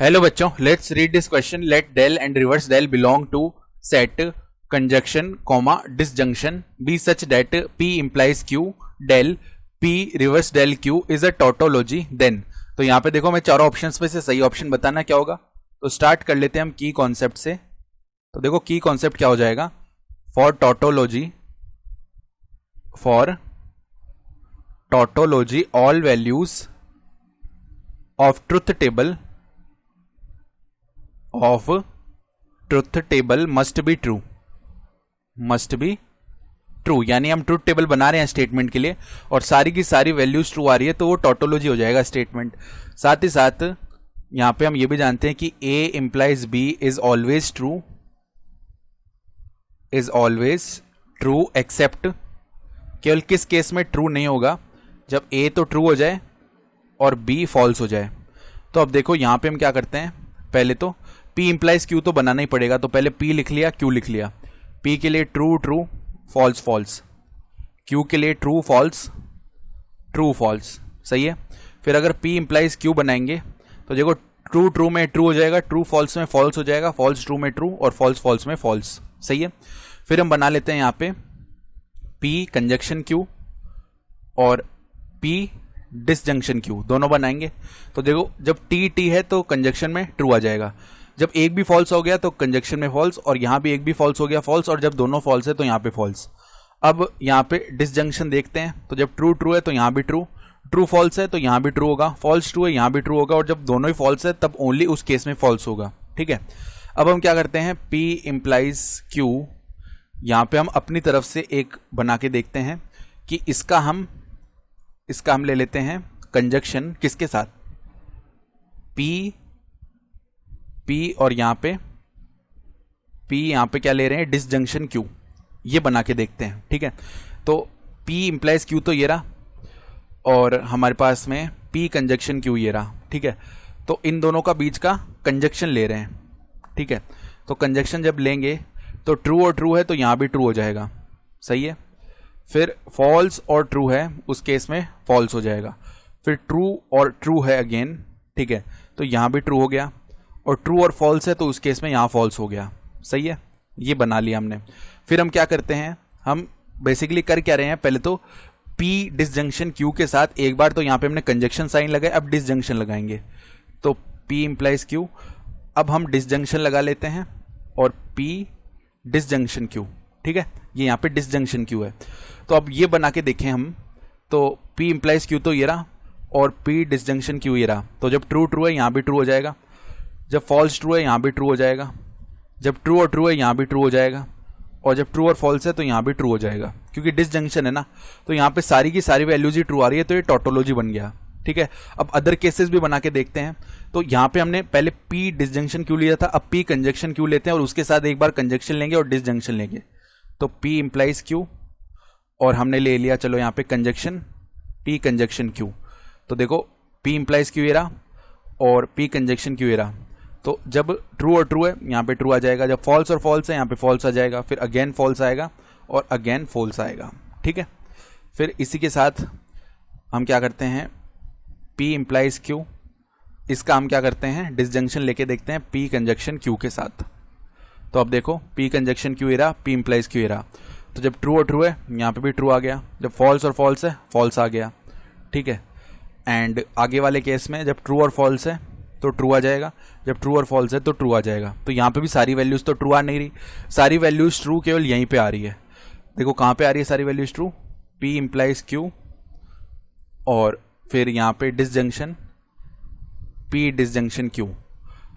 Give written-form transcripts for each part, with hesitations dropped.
Hello बच्चों, let's read this question. Let del and reverse del belong to set conjunction comma disjunction be such that P implies Q del P reverse del Q is a tautology then. तो यहाँ पे देखो, मैं चारों options में से सही option बताना क्या होगा. तो स्टार्ट कर लेते हैं हम की कॉन्सेप्ट से. तो देखो की कॉन्सेप्ट क्या हो जाएगा. For tautology all values of truth table must be true. यानी हम ट्रुथ टेबल बना रहे हैं स्टेटमेंट के लिए और सारी की सारी वैल्यूज ट्रू आ रही है तो वो टोटोलॉजी हो जाएगा स्टेटमेंट. साथ ही साथ यहां पे हम ये भी जानते हैं कि A implies B is always true except. केवल किस केस में ट्रू नहीं होगा, जब A तो ट्रू हो जाए और B फॉल्स हो जाए. तो अब देखो यहां पे हम क्या करते हैं. पहले तो P implies Q तो बनाना ही पड़ेगा. तो पहले P लिख लिया, Q लिख लिया. P के लिए true true false false, Q के लिए ट्रू फॉल्स ट्रू फॉल्स. सही है. फिर अगर P implies Q बनाएंगे तो देखो ट्रू ट्रू में ट्रू हो जाएगा, ट्रू फॉल्स में फॉल्स हो जाएगा, फॉल्स ट्रू में ट्रू और फॉल्स फॉल्स में फॉल्स. सही है. फिर हम बना लेते हैं यहाँ पे P कंजक्शन Q और P डिसजंक्शन Q दोनों बनाएंगे. तो देखो जब T है तो कंजक्शन में ट्रू आ जाएगा, जब एक भी फॉल्स हो गया तो कंजक्शन में फॉल्स, और यहां भी एक भी फॉल्स हो गया फॉल्स, और जब दोनों फॉल्स है तो यहां पे फॉल्स. अब यहां पे डिसजंक्शन देखते हैं. तो जब ट्रू ट्रू है तो यहां भी ट्रू, ट्रू फॉल्स है तो यहां भी ट्रू होगा, फॉल्स ट्रू है यहां भी ट्रू होगा, और जब दोनों ही फॉल्स है तब ओनली उस केस में फॉल्स होगा. ठीक है. अब हम क्या करते हैं, P implies Q यहां पे हम अपनी तरफ से एक बना के देखते हैं कि इसका हम ले लेते हैं कंजक्शन किसके साथ, P और यहां पे क्या ले रहे हैं, डिसजंक्शन Q. ये बना के देखते हैं. ठीक है. तो P implies Q तो ये रहा और हमारे पास में P कंजक्शन Q ये रहा. ठीक है. तो इन दोनों का बीच का कंजक्शन ले रहे हैं. ठीक है. तो कंजक्शन जब लेंगे तो ट्रू और ट्रू है तो यहां भी ट्रू हो जाएगा. सही है. फिर फॉल्स और ट्रू है उस केस में फॉल्स हो जाएगा. फिर ट्रू और ट्रू है अगेन. ठीक है. तो यहां भी ट्रू हो गया, और ट्रू और फॉल्स है तो उस केस में यहां फॉल्स हो गया. सही है. ये बना लिया हमने. फिर हम क्या करते हैं, हम बेसिकली कर क्या रहे हैं, पहले तो P डिसजंक्शन Q के साथ एक बार तो यहां पे हमने कंजक्शन साइन लगाया, अब डिसजंक्शन लगाएंगे. तो P implies Q. अब हम डिसजंक्शन लगा लेते हैं और P डिसजंक्शन Q. ठीक है. ये यहां पे डिसजंक्शन Q है. तो अब ये बना के देखें हम, तो P implies Q तो ये रहा और P डिसजंक्शन Q ये रहा. तो जब ट्रू ट्रू है यहां भी ट्रू हो जाएगा, जब फॉल्स ट्रू है यहां भी ट्रू हो जाएगा, जब ट्रू और ट्रू है यहां भी ट्रू हो जाएगा, और जब ट्रू और फॉल्स है तो यहां भी ट्रू हो जाएगा. क्योंकि डिसजंक्शन है ना, तो यहां पे सारी की सारी वैल्यूज ही ट्रू आ रही है, तो ये टोटोलॉजी बन गया. ठीक है. अब अदर केसेस भी बना के देखते हैं. तो यहां पे हमने पहले P डिसजंक्शन Q लिया था, अब P कंजक्शन Q लेते हैं और उसके साथ एक बार कंजक्शन लेंगे और डिसजंक्शन लेंगे. तो P implies Q और हमने ले लिया चलो यहां पे कंजक्शन P कंजक्शन Q. तो देखो P implies Q ये रहा और P कंजक्शन Q ये रहा. तो जब ट्रू और ट्रू है यहाँ पे ट्रू आ जाएगा, जब फॉल्स और फॉल्स है यहाँ पे फॉल्स आ जाएगा, फिर अगेन फॉल्स आएगा और अगेन फॉल्स आएगा. ठीक है. फिर इसी के साथ हम क्या करते हैं, P implies Q, इसका हम क्या करते हैं, डिसजंक्शन लेके देखते हैं P कंजक्शन Q के साथ. तो अब देखो P कंजक्शन Q रहा, P implies Q रहा. तो जब ट्रू और ट्रू है यहाँ पे भी ट्रू आ गया, जब फॉल्स और फॉल्स है फॉल्स आ गया. ठीक है. एंड आगे वाले केस में जब ट्रू और फॉल्स है तो ट्रू आ जाएगा, जब ट्रू और फॉल्स है तो ट्रू आ जाएगा. तो यहाँ पे भी सारी वैल्यूज तो ट्रू आ नहीं रही, सारी वैल्यूज ट्रू केवल यहीं पे आ रही है. देखो कहाँ पे आ रही है सारी values true, P implies Q और फिर यहाँ पे डिसजंक्शन P डिसजंक्शन Q.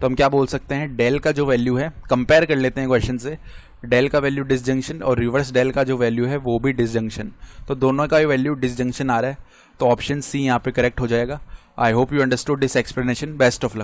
तो हम क्या बोल सकते हैं, डेल का जो वैल्यू है, कंपेयर कर लेते हैं क्वेश्चन से, डेल का वैल्यू डिसजंक्शन और रिवर्स डेल का जो वैल्यू है वो भी डिसजंक्शन. तो दोनों का वैल्यू डिसजंक्शन आ रहा है, तो ऑप्शन C यहाँ पे करेक्ट हो जाएगा. I hope you understood this explanation. Best of luck.